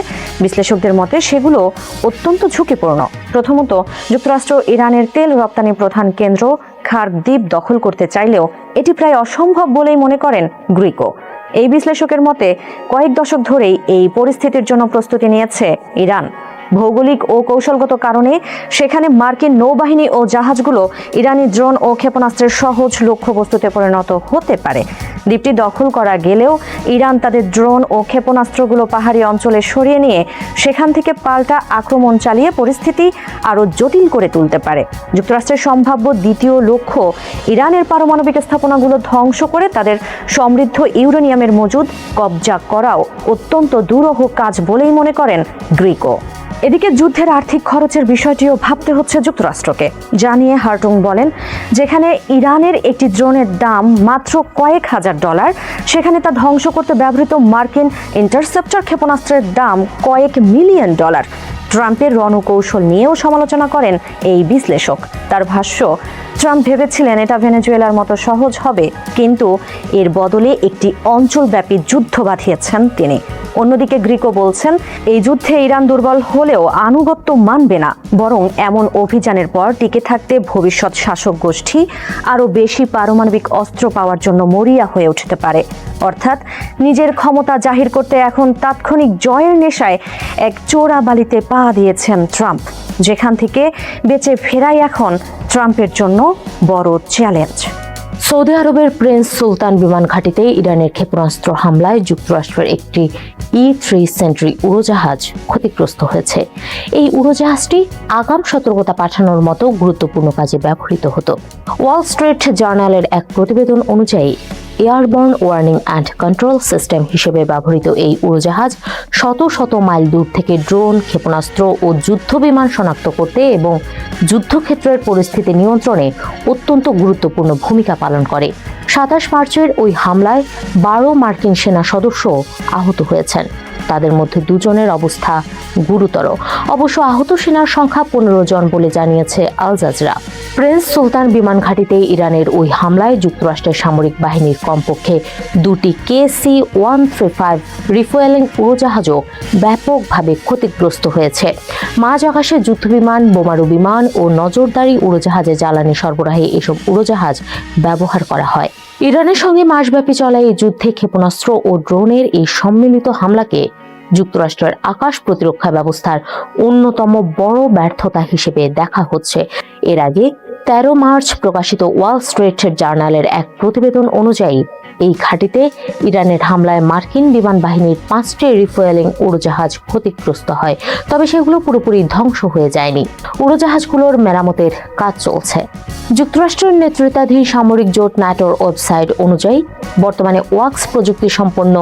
বিশ্লেষকদের মতে সেগুলো অত্যন্ত ঝুঁকিপূর্ণ। প্রথমত, যুক্তরাষ্ট্র ইরানের তেল রপ্তানি প্রধান কেন্দ্র খার্ক দ্বীপ দখল করতে চাইলেও এটি প্রায় অসম্ভব বলেই মনে করেন গ্রিকো। এই বিশ্লেষকের মতে কয়েক দশক ধরেই এই পরিস্থিতির জন্য প্রস্তুতি নিয়েছে ইরান। ভৌগোলিক ও কৌশলগত কারণে সেখানে মার্কিন নৌবাহিনী ও জাহাজগুলো ইরানি ড্রোন ও ক্ষেপণাস্ত্রের সহজ লক্ষ্যবস্তুতে পরিণত হতে পারে। দ্বীপটি দখল করা গেলেও ইরান তাদের ড্রোন ও ক্ষেপণাস্ত্রগুলো পাহাড়ি অঞ্চলে সরিয়ে নিয়ে সেখান থেকে পাল্টা আক্রমণ চালিয়ে পরিস্থিতি আরও জটিল করে তুলতে পারে। যুক্তরাষ্ট্রের সম্ভাব্য দ্বিতীয় লক্ষ্য ইরানের পারমাণবিক স্থাপনাগুলো ধ্বংস করে তাদের সমৃদ্ধ ইউরেনিয়ামের মজুদ কবজা করাও অত্যন্ত দুরূহ কাজ বলেই মনে করেন গ্রিকো। এদিকে যুদ্ধের আর্থিক খরচের বিষয়টিও ভাবতে হচ্ছে যুক্তরাষ্ট্রকে। জানিয়ে হার্টং বলেন, যেখানে ইরানের একটি ড্রোনের দাম মাত্র কয়েক হাজার ডলার, সেখানে তা ধ্বংস করতে ব্যবহৃত মার্কিন ইন্টারসেপ্টর ক্ষেপণাস্ত্রের দাম কয়েক মিলিয়ন ডলার। ট্রাম্পের রণকৌশল নিয়েও সমালোচনা করেন এই বিশ্লেষক। তার ভাষ্য, ট্রাম্প ভেবেছিলেন এটা ভেনেজুয়েলার মতো সহজ হবে, কিন্তু এর বদলে একটি অঞ্চলব্যাপী যুদ্ধ বাঁধিয়েছেন তিনি। অন্যদিকে গ্রিকো বলছেন, এই যুদ্ধে ইরান দুর্বল হলেও আনুগত্য মানবে না, বরং এমন অভিযানের পর টিকে থাকতে ভবিষ্যৎ শাসক গোষ্ঠী আরও বেশি পারমাণবিক অস্ত্র পাওয়ার জন্য মরিয়া হয়ে উঠতে পারে। অর্থাৎ নিজের ক্ষমতা জাহির করতে এখন তাৎক্ষণিক জয়ের নেশায় এক চোরাবালিতে পা দিয়েছেন ট্রাম্প, যেখান থেকে বেঁচে ফেরাই এখন ট্রাম্পের জন্য বড় চ্যালেঞ্জ। সৌদি আরবের প্রিন্স সুলতান বিমান ঘাঁটিতে ইরানের ক্ষেপণাস্ত্র হামলায় যুক্তরাষ্ট্রের একটি E-3 সেন্ট্রি উড়োজাহাজ ক্ষতিগ্রস্ত হয়েছে। এই উড়োজাহাজটি আগাম সতর্কতা পাঠানোর মতো গুরুত্বপূর্ণ কাজে ব্যবহৃত হতো। ওয়াল স্ট্রিট জার্নালের এক প্রতিবেদন অনুযায়ী airborne warning and control system হিসেবে ব্যবহৃত এই উড়োজাহাজ শত শত মাইল দূর থেকে ড্রোন, ক্ষেপণাস্ত্র ও যুদ্ধ বিমান শনাক্ত করতে এবং যুদ্ধক্ষেত্রের পরিস্থিতি নিয়ন্ত্রণে অত্যন্ত গুরুত্বপূর্ণ ভূমিকা পালন করে। 27 মার্চের ওই হামলায় 12 মার্কিন সেনা সদস্য আহত হয়েছেন। তাদের মধ্যে 2 জনের অবস্থা গুরুতর। অবশ্য আহত সেনার সংখ্যা 15 জন বলে জানিয়েছে আল জাজিরা। প্রিন্স সুলতান বিমান ঘাঁটিতে ইরানের ওই হামলায় যুক্তরাষ্ট্রের সামরিক বাহিনীর কমপক্ষে 2টি KC-135 রিফুয়েলিং উড়োজাহাজও ব্যাপকভাবে ক্ষতিগ্রস্ত হয়েছে। মাঝ আকাশে যুদ্ধবিমান, বোমারু বিমান ও নজরদারি উড়োজাহাজে জ্বালানি সরবরাহে এসব উড়োজাহাজ ব্যবহার করা হয়। ইরানের সঙ্গে মাসব্যাপী চলা এই যুদ্ধে ক্ষেপণাস্ত্র ও ড্রোনের এই সম্মিলিত হামলাকে যুক্তরাষ্ট্রের আকাশ প্রতিরক্ষা ব্যবস্থার অন্যতম বড় ব্যর্থতা হিসেবে দেখা হচ্ছে। এর আগে 13 মার্চ প্রকাশিত ওয়াল স্ট্রিট জার্নালের এক প্রতিবেদন অনুযায়ী এই ঘাঁটিতে ইরানের হামলায় মার্কিন বিমান বাহিনীর 5টি রিফুয়েলিং উড়োজাহাজ ক্ষতিগ্রস্ত হয়, তবে সেগুলো পুরোপুরি ধ্বংস হয়ে যায়নি। উড়োজাহাজগুলোর মেরামতের কাজ চলছে। যুক্তরাষ্ট্রের নেতৃত্বাধীন সামরিক জোট ন্যাটোর ওয়েবসাইট অনুযায়ী বর্তমানে ওয়াক্স প্রযুক্তি সম্পন্ন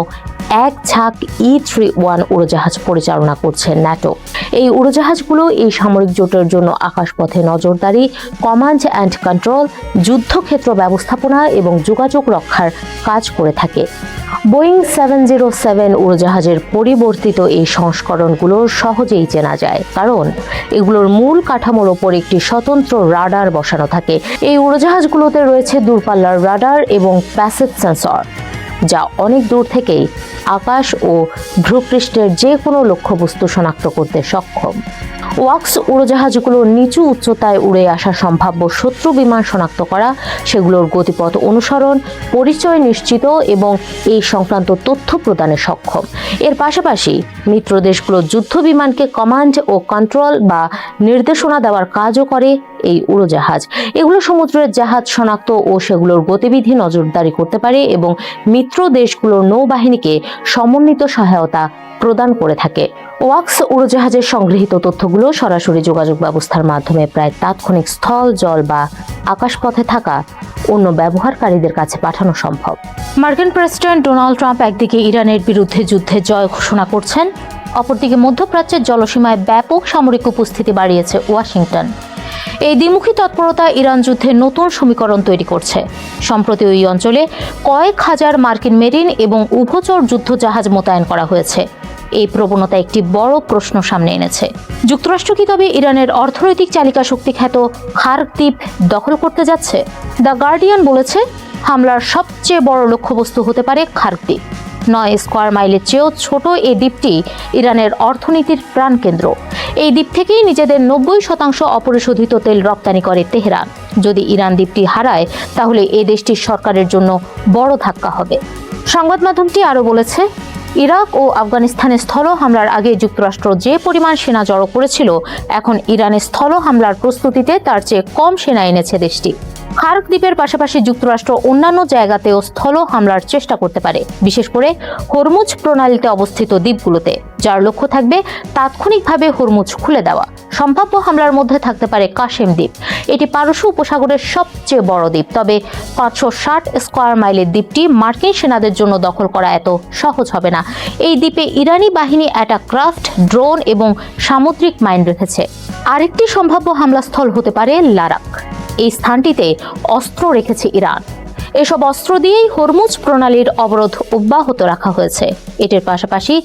এক ঝাঁক E-31 উড়োজাহাজ পরিচালনা করছে ন্যাটো। এই উড়োজাহাজগুলো এই সামরিক জোটের জন্য আকাশপথে নজরদারি, কমান্ড অ্যান্ড কন্ট্রোল, যুদ্ধক্ষেত্র ব্যবস্থাপনা এবং যোগাযোগ রক্ষার কাজ করে থাকে। বোয়িং 707 উড়োজাহাজের পরিবর্তিত এই সংস্করণগুলো সহজেই চেনা যায়, কারণ এগুলোর মূল কাঠামোর ওপর একটি স্বতন্ত্র রাডার বসানো থাকে। এই উড়োজাহাজগুলোতে রয়েছে দূরপাল্লার রাডার এবং প্যাসিভ সেন্সর, যা অনেক দূর থেকেই আকাশ ও ভূপৃষ্ঠের যে কোনো লক্ষ্যবস্তু শনাক্ত করতে সক্ষম। ওয়াক্স উড়োজাহাজগুলো নিচু উচ্চতায় উড়ে আসা সম্ভাব্য শত্রু বিমান শনাক্ত করা, সেগুলোর গতিপথ অনুসরণ, পরিচয় নিশ্চিত এবং এই সংক্রান্ত তথ্য প্রদানে সক্ষম। এর পাশাপাশি মিত্র দেশগুলো যুদ্ধ বিমানকে কমান্ড ও কন্ট্রোল বা নির্দেশনা দেওয়ার কাজও করে এই উড়োজাহাজ। এগুলো সমুদ্রের জাহাজ শনাক্ত ও সেগুলোর গতিবিধি নজরদারি করতে পারে এবং মিত্র দেশগুলোর নৌবাহিনীকে সমন্বিত সহায়তা প্রদান করে থাকে। ওয়াক্স উড়োজাহাজের সংগৃহীত তথ্যগুলো সরাসরি যোগাযোগ ব্যবস্থার মাধ্যমে প্রায় তাৎক্ষণিক স্থল, জল বা আকাশপথে থাকা অন্য ব্যবহারকারীদের কাছে পাঠানো সম্ভব। মার্কিন প্রেসিডেন্ট ডোনাল্ড ট্রাম্প একদিকে ইরানের বিরুদ্ধে যুদ্ধে জয় ঘোষণা করছেন, অপরদিকে মধ্যপ্রাচ্যের জলসীমায় ব্যাপক সামরিক উপস্থিতি বাড়িয়েছে ওয়াশিংটন। এই দ্বিমুখী তৎপরতা ইরান যুদ্ধে নতুন সমীকরণ তৈরি করছে। সম্প্রতি ওই অঞ্চলে কয়েক হাজার মার্কিন মেরিন এবং উভচর যুদ্ধ জাহাজ মোতায়েন করা হয়েছে। এই প্রবণতা একটি বড় প্রশ্ন সামনে এনেছে। যুক্তরাষ্ট্র কি তবে ইরানের অর্থনৈতিক চালিকা শক্তি খ্যাত খার্ক দ্বীপ দখল করতে যাচ্ছে? দ্য গার্ডিয়ান বলেছে, হামলার সবচেয়ে বড় লক্ষ্যবস্তু হতে পারে খার্ক দ্বীপ। 9 স্কয়ার মাইলের চেয়েও ছোট এই দ্বীপটি ইরানের অর্থনীতির প্রাণকেন্দ্র। এই দ্বীপ থেকেই নিজেদের 90% অপরিশোধিত তেল রপ্তানি করে তেহরান। যদি ইরান দ্বীপটি হারায়, তাহলে এই দেশটির সরকারের জন্য বড় ধাক্কা হবে। সংবাদ মাধ্যমটি আরও বলেছে, ইরাক ও আফগানিস্তানে স্থল হামলার আগে যুক্তরাষ্ট্র যে পরিমাণ সেনা জড়ো করেছিল, এখন ইরানের স্থল হামলার প্রস্তুতিতে তার চেয়ে কম সেনা এনেছে দেশটি। খার্ক দ্বীপের পাশাপাশি যুক্তরাষ্ট্র অন্যান্য জায়গাতেও স্থল হামলার চেষ্টা করতে পারে, বিশেষ করে হরমুজ প্রণালীতে অবস্থিত দ্বীপগুলোতে, যার লক্ষ্য থাকবে তাৎক্ষণিকভাবে হরমুজ খুলে দেওয়া। সম্ভাব্য হামলার মধ্যে থাকতে পারে কাশেম দ্বীপ। এটি পারস্য উপসাগরের সবচেয়ে বড় দ্বীপ, তবে 560 স্কয়ার মাইলের দ্বীপটি মার্কিন সেনাদের জন্য দখল করা এত সহজ হবে না। এই দ্বীপে ইরানি বাহিনী অ্যাটাকক্রাফট, ড্রোন এবং সামুদ্রিক মাইন রেখেছে। আরেকটি সম্ভাব্য হামলাস্থল হতে পারে লারাক। এই স্থানটিতে অস্ত্র রেখেছে ইরান। এসব অস্ত্র দিয়েই হরমুজ প্রণালীর অবরোধ অব্যাহত রাখা হয়েছে। এটির পাশাপাশি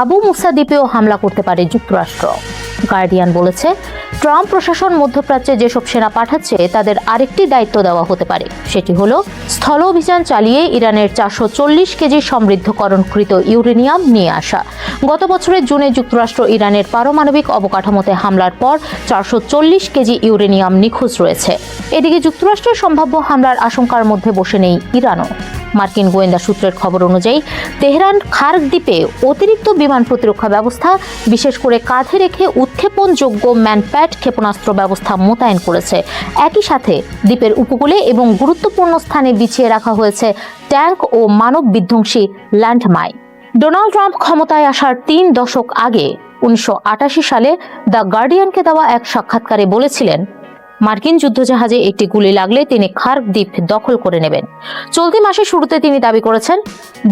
আবু মুসা দ্বীপেও হামলা করতে পারে যুক্তরাষ্ট্র। গার্ডিয়ান বলেছে, ট্রাম্প প্রশাসন মধ্যপ্রাচ্যে যেসব সেনা পাঠাচ্ছে তাদের আরেকটি দায়িত্ব দেওয়া হতে পারে। সেটি হলো স্থল অভিযান চালিয়ে ইরানের 440 কেজি সমৃদ্ধকরণকৃত ইউরেনিয়াম নিয়ে আসা। গত বছরের জুনে যুক্তরাষ্ট্র ইরানের পারমাণবিক অবকাঠামোতে হামলার পর 440 কেজি ইউরেনিয়াম নিখোঁজ রয়েছে। এদিকে যুক্তরাষ্ট্রের সম্ভাব্য হামলার আশঙ্কার মধ্যে বসে নেই ইরানও। মার্কিন গোয়েন্দা সূত্রের খবর অনুযায়ী তেহরান খার্ক দ্বীপে অতিরিক্ত বিমান প্রতিরক্ষা ব্যবস্থা, বিশেষ করে কাঁধে রেখে উৎক্ষেপণযোগ্য ম্যানপ্যাড ক্ষেপণাস্ত্র ব্যবস্থা মোতায়েন করেছে। একই সাথে দ্বীপের উপকূলে এবং গুরুত্বপূর্ণ স্থানে বিছিয়ে রাখা হয়েছে ট্যাঙ্ক ও মানব বিধ্বংসী ল্যান্ডমাইন। ডোনাল্ড ট্রাম্প ক্ষমতায় আসার 3 দশক আগে 1988 সালে দ্য গার্ডিয়ানকে দেওয়া এক সাক্ষাৎকারে বলেছিলেন, মার্কিন যুদ্ধজাহাজে একটি গুলি লাগলে তিনি খার্ক দ্বীপ দখল করে নেবেন। চলতি মাসের শুরুতে তিনি দাবি করেছেন,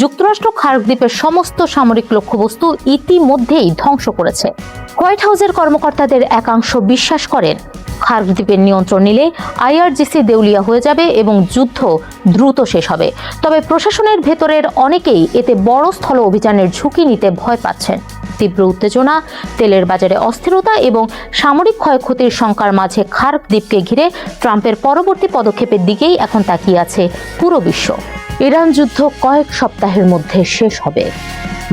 যুক্তরাষ্ট্র খার্ক দ্বীপের সমস্ত সামরিক লক্ষ্যবস্তু ইতিমধ্যেই ধ্বংস করেছে। হোয়াইট হাউসের কর্মকর্তাদের একাংশ বিশ্বাস করেন, খার্ক দ্বীপের নিয়ন্ত্রণ নিলে আইআরজিসি দেউলিয়া হয়ে যাবে এবং যুদ্ধ দ্রুত শেষ হবে। তবে প্রশাসনের ভেতরের অনেকেই এতে বড় স্থল অভিযানের ঝুঁকি নিতে ভয় পাচ্ছেন। তীব্র উত্তেজনা, তেলের বাজারে অস্থিরতা এবং সামরিক ক্ষয়ক্ষতির শঙ্কার মাঝে খার্ক দ্বীপকে ঘিরে ট্রাম্পের পরবর্তী পদক্ষেপের দিকেই এখন তাকিয়ে আছে পুরো বিশ্ব। ইরান যুদ্ধ কয়েক সপ্তাহের মধ্যে শেষ হবে।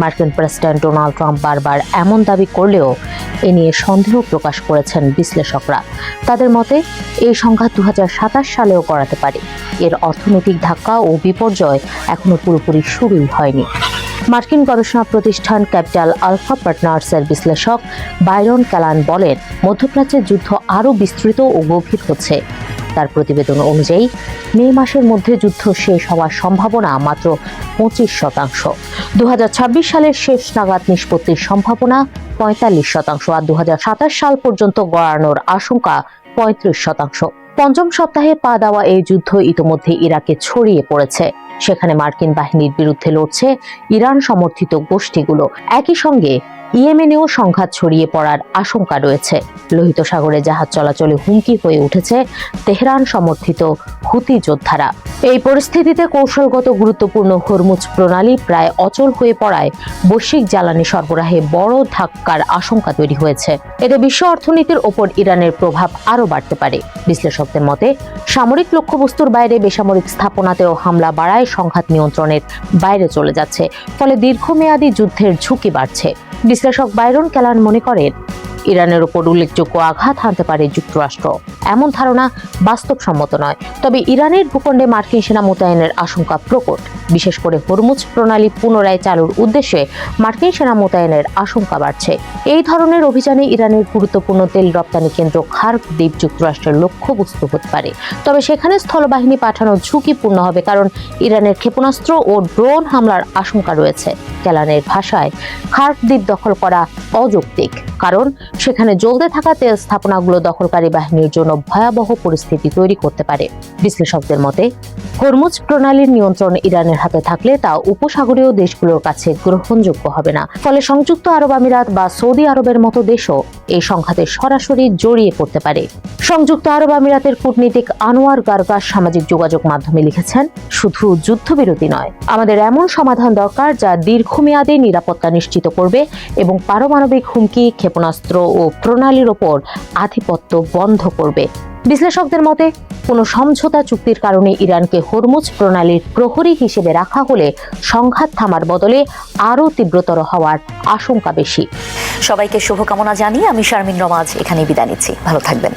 মার্কিন প্রেসিডেন্ট ডোনাল্ড ট্রাম্প বারবার এমন দাবি করলেও এ নিয়ে সন্দেহ প্রকাশ করেছেন বিশ্লেষকরা। তাদের মতে এই সংঘাত 2027 সালেও গড়াতে পারে। এর অর্থনৈতিক ধাক্কা ও বিপর্যয় এখনো পুরোপুরি শুরুই হয়নি। মার্কিন গবেষণা প্রতিষ্ঠান ক্যাপিটাল আলফা পার্টনার্সের বিশ্লেষক বাইরন ক্যালান বলেন, মধ্যপ্রাচ্যের যুদ্ধ আরও বিস্তৃত ও গভীর হচ্ছে। তার প্রতিবেদন অনুযায়ী মে মাসের মধ্যে যুদ্ধ শেষ হওয়ার সম্ভাবনা মাত্র 25%। 2026 সালের শেষ নাগাদ নিষ্পত্তির সম্ভাবনা 45%, আর 2027 সাল পর্যন্ত গড়ানোর আশঙ্কা 35%। পঞ্চম সপ্তাহে পা দেওয়া এই যুদ্ধ ইতোমধ্যে ইরাকে ছড়িয়ে পড়েছে। সেখানে মার্কিন বাহিনীর বিরুদ্ধে লড়ছে ইরান সমর্থিত গোষ্ঠীগুলো। একই সঙ্গে ইয়েমেনেও সংঘাত ছড়িয়ে পড়ার আশঙ্কা রয়েছে। লোহিত সাগরে জাহাজ চলাচলে হুমকি হয়ে উঠেছে তেহরান সমর্থিত হুতি যোদ্ধারা। এই পরিস্থিতিতে কৌশলগত গুরুত্বপূর্ণ হরমুজ প্রণালী প্রায় অচল হয়ে পড়ায় বৈশ্বিক জ্বালানি সরবরাহে বড় ধাক্কার আশঙ্কা তৈরি হয়েছে। এতে বিশ্ব অর্থনীতির ওপর ইরানের প্রভাব আরও বাড়তে পারে। বিশ্লেষকদের মতে, সামরিক লক্ষ্যবস্তুর বাইরে বেসামরিক স্থাপনাতেও হামলা বাড়ায় সংঘাত নিয়ন্ত্রণের বাইরে চলে যাচ্ছে, ফলে দীর্ঘমেয়াদী যুদ্ধের ঝুঁকি বাড়ছে। বিশ্লেষক বাইরন ক্যালান মনে করেন, ইরানের উপর উল্লেখযোগ্য আঘাত হানতে পারে যুক্তরাষ্ট্র। এমন ধারণা বাস্তবসম্মত নয়, তবে ইরানের ভূখণ্ডে মার্কিন সেনা মোতায়েনের আশঙ্কা প্রকট। বিশেষ করে হরমুজ প্রণালী পুনরায় চালুর উদ্দেশ্যে মার্কিন সেনা মোতায়েনের আশঙ্কা বাড়ছে। এই ধরনের অভিযানে ইরানের গুরুত্বপূর্ণ তেল রপ্তানি কেন্দ্র খার্ক দ্বীপ যুক্তরাষ্ট্রের লক্ষ্যবস্তু হতে পারে। তবে সেখানে স্থলবাহিনী পাঠানো ঝুঁকিপূর্ণ হবে, কারণ ইরানের ক্ষেপণাস্ত্র ও ড্রোন হামলার আশঙ্কা রয়েছে। ক্যালানের ভাষায়, খার্ক দ্বীপ দখল করা অযৌক্তিক, কারণ সেখানে জ্বলতে থাকা তেল স্থাপনাগুলো দখলকারী বাহিনীর জন্য ভয়াবহ পরিস্থিতি তৈরি করতে পারে। বিশ্লেষকদের মতে, হরমুজ প্রণালীর নিয়ন্ত্রণ ইরানের হাতে থাকলে তা উপসাগরীয় দেশগুলোর কাছে গ্রহণযোগ্য হবে না। ফলে সংযুক্ত আরব আমিরাত বা সৌদি আরবের মতো দেশও এই সংঘাতে সরাসরি জড়িয়ে পড়তে পারে। সংযুক্ত আরব আমিরাতের কূটনীতিক আনোয়ার গারগাস সামাজিক যোগাযোগ মাধ্যমে লিখেছেন, শুধু যুদ্ধবিরতি নয়, আমাদের এমন সমাধান দরকার যা দীর্ঘমেয়াদী নিরাপত্তা নিশ্চিত করবে এবং পারমাণবিক হুমকি, ক্ষেপণাস্ত্র ও প্রণালীর ওপর আধিপত্য বন্ধ করবে। বিশ্লেষকদের মতে, কোনো সমঝোতা চুক্তির কারণে ইরানকে হরমুজ প্রণালীর প্রহরী হিসেবে রাখা হলে সংঘাত থামার বদলে আরও তীব্রতর হওয়ার আশঙ্কা বেশি। সবাইকে শুভকামনা জানিয়ে আমি শারমিন রমাজ এখানেই বিদায় নিচ্ছি। ভালো থাকবেন।